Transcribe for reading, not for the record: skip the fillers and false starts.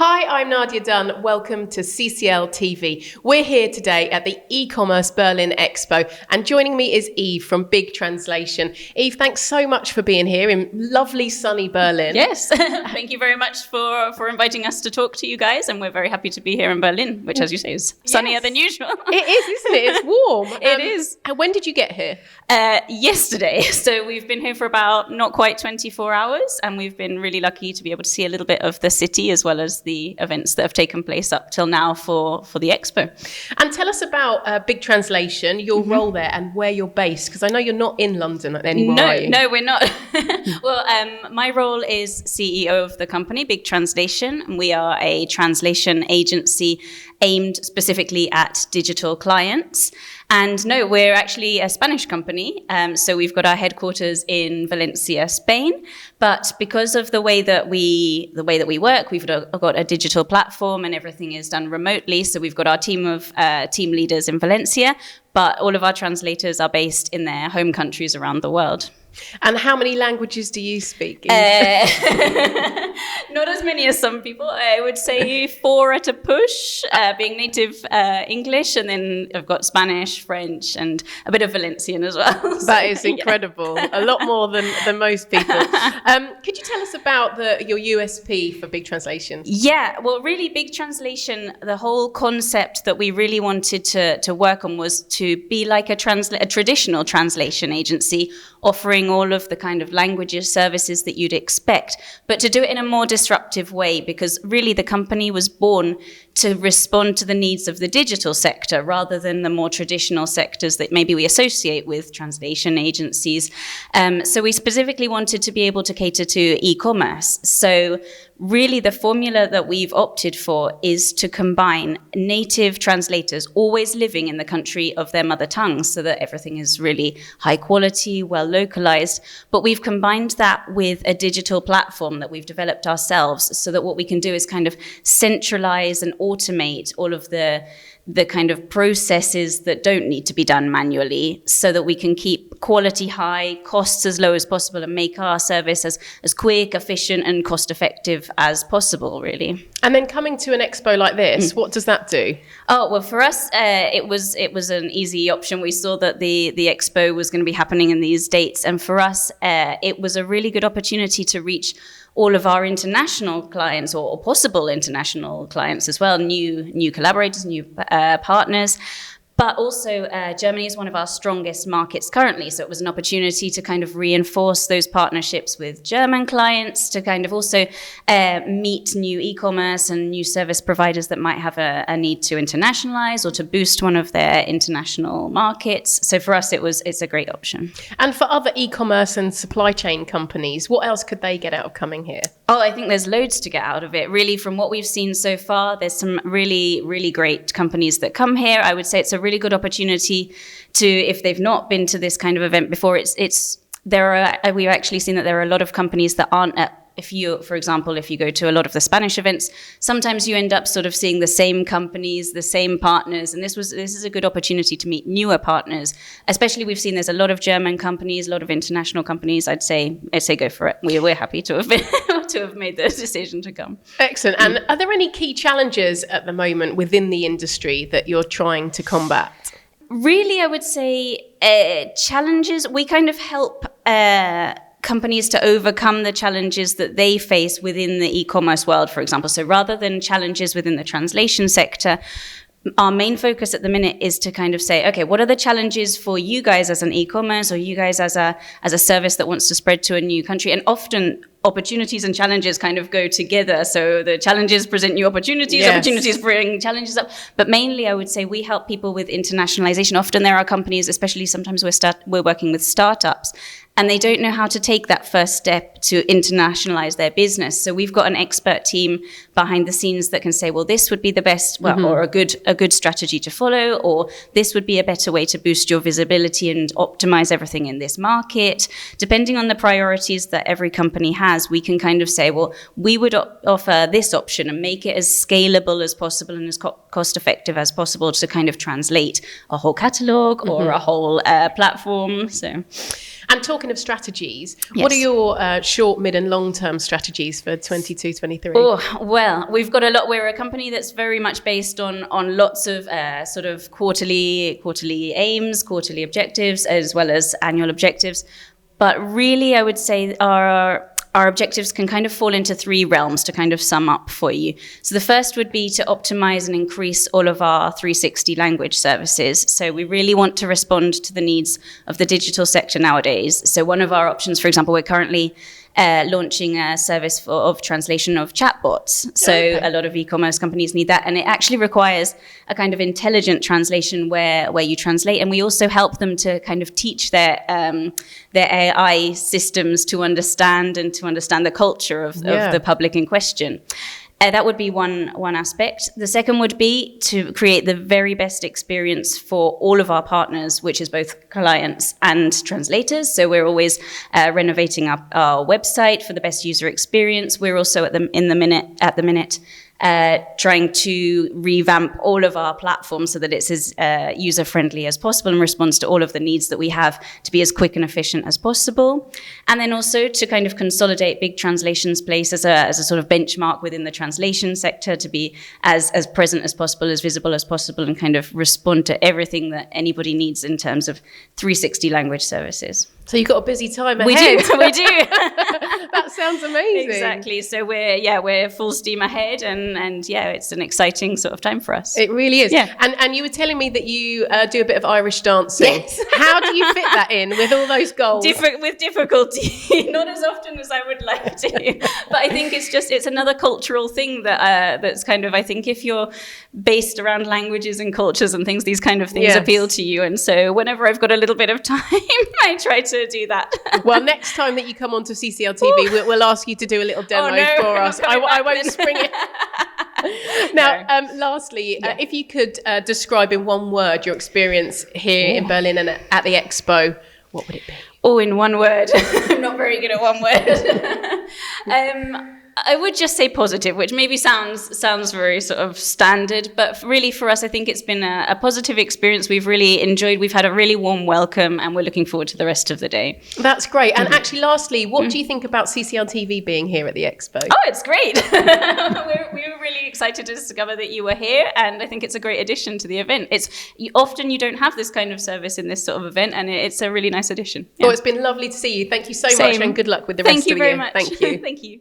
Hi, I'm Nadia Dunn. Welcome to CCL TV. We're here today at the eCommerce Berlin Expo, and joining me is Eve from BigTranslation. Eve, thanks so much for being here in lovely sunny Berlin. Yes, thank you very much for inviting us to talk to you guys, and we're very happy to be here in Berlin, which, as you say, is sunnier than usual. It is, isn't it? It's warm. It is. And when did you get here? Yesterday. So we've been here for about not quite 24 hours, and we've been really lucky to be able to see a little bit of the city as well as the events that have taken place up till now for the expo. And tell us about BigTranslation, your role there, and where you're based, because I know you're not in London anymore, are you? No, we're not. Well, my role is CEO of the company, BigTranslation, and we are a translation agency aimed specifically at digital clients. And no, we're actually a Spanish company. So we've got our headquarters in Valencia, Spain. But because of the way that we work, we've got a digital platform and everything is done remotely. So we've got our team of team leaders in Valencia, but all of our translators are based in their home countries around the world. And how many languages do you speak? Not as many as some people. I would say 4 at a push, being native English, and then I've got Spanish, French, and a bit of Valencian as well. That is incredible. Yeah. A lot more than most people. Could you tell us about your USP for BigTranslation? Yeah, well, really, BigTranslation, the whole concept that we really wanted to work on was to be like a traditional translation agency, offering all of the kind of languages, services that you'd expect, but to do it in a more disruptive way, because really the company was born to respond to the needs of the digital sector rather than the more traditional sectors that maybe we associate with translation agencies. So we specifically wanted to be able to cater to e-commerce. So really the formula that we've opted for is to combine native translators always living in the country of their mother tongue, so that everything is really high quality, well localized. But we've combined that with a digital platform that we've developed ourselves, so that what we can do is kind of centralize and automate all of the kind of processes that don't need to be done manually, so that we can keep quality high, costs as low as possible, and make our service as quick, efficient, and cost effective as possible, really. And then coming to an expo like this, what does that do? Oh, well, for us, it was an easy option. We saw that the expo was going to be happening in these dates, and for us, it was a really good opportunity to reach all of our international clients, or possible international clients as well, new collaborators, new partners. But also, Germany is one of our strongest markets currently. So it was an opportunity to kind of reinforce those partnerships with German clients, to kind of also meet new e-commerce and new service providers that might have a need to internationalize or to boost one of their international markets. So for us, it's a great option. And for other e-commerce and supply chain companies, what else could they get out of coming here? Oh, I think there's loads to get out of it. Really, from what we've seen so far, there's some really, really great companies that come here. I would say it's a really good opportunity to, if they've not been to this kind of event before, we've actually seen that there are a lot of companies that aren't at, for example, if you go to a lot of the Spanish events, sometimes you end up sort of seeing the same companies, the same partners, and this is a good opportunity to meet newer partners. Especially, we've seen there's a lot of German companies, a lot of international companies. I'd say go for it. We're happy to have made the decision to come. Excellent. And are there any key challenges at the moment within the industry that you're trying to combat? Really, I would say challenges. We kind of help companies to overcome the challenges that they face within the e-commerce world, for example. So rather than challenges within the translation sector, our main focus at the minute is to kind of say, okay, what are the challenges for you guys as an e-commerce, or you guys as a service that wants to spread to a new country? And often opportunities and challenges kind of go together. So the challenges present new opportunities, yes. Opportunities bring challenges up. But mainly, I would say we help people with internationalization. Often there are companies, especially sometimes we're working with startups, and they don't know how to take that first step to internationalize their business. So we've got an expert team behind the scenes that can say, well, this would be the best, or a good strategy to follow, or this would be a better way to boost your visibility and optimize everything in this market. Depending on the priorities that every company has, we can kind of say, well, we would offer this option and make it as scalable as possible and as cost effective as possible to kind of translate a whole catalog or a whole platform. So. And talking of strategies, what are your short, mid and long-term strategies for 22-23? Oh, well, we've got a lot. We're a company that's very much based on lots of sort of quarterly aims, quarterly objectives, as well as annual objectives. But really, I would say our objectives can kind of fall into three realms to kind of sum up for you. So the first would be to optimize and increase all of our 360 language services. So we really want to respond to the needs of the digital sector nowadays. So one of our options, for example, we're currently launching a service of translation of chatbots. So a lot of e-commerce companies need that. And it actually requires a kind of intelligent translation where you translate. And we also help them to kind of teach their AI systems to understand the culture of the public in question. That would be one aspect. The second would be to create the very best experience for all of our partners, which is both clients and translators. So we're always renovating our website for the best user experience. We're also at the minute trying to revamp all of our platforms so that it's as user-friendly as possible and responds to all of the needs that we have to be as quick and efficient as possible. And then also to kind of consolidate BigTranslation's place as a sort of benchmark within the translation sector, to be as present as possible, as visible as possible, and kind of respond to everything that anybody needs in terms of 360 language services. So you've got a busy time ahead. We do. That sounds amazing. Exactly. So we're full steam ahead, and it's an exciting sort of time for us. It really is. Yeah. And you were telling me that you do a bit of Irish dancing. Yes. How do you fit that in with all those goals? With difficulty, not as often as I would like to. But I think it's another cultural thing that's kind of, I think if you're based around languages and cultures and things, these kind of things appeal to you. And so whenever I've got a little bit of time, I try to do that. Well, next time that you come onto CCL TV, we'll ask you to do a little demo for us. I won't spring it. Now, lastly, if you could describe in one word your experience here in Berlin and at the Expo, what would it be? Oh, in one word. I'm not very good at one word. I would just say positive, which maybe sounds very sort of standard, but really for us, I think it's been a positive experience. We've really enjoyed. We've had a really warm welcome, and we're looking forward to the rest of the day. That's great. And actually, lastly, what do you think about CCL TV being here at the Expo? Oh, it's great. we were really excited to discover that you were here, and I think it's a great addition to the event. Often you don't have this kind of service in this sort of event, and it's a really nice addition. Yeah. Well, it's been lovely to see you. Thank you so much, and good luck with the rest of the year. Thank you very much. Thank you. Thank you.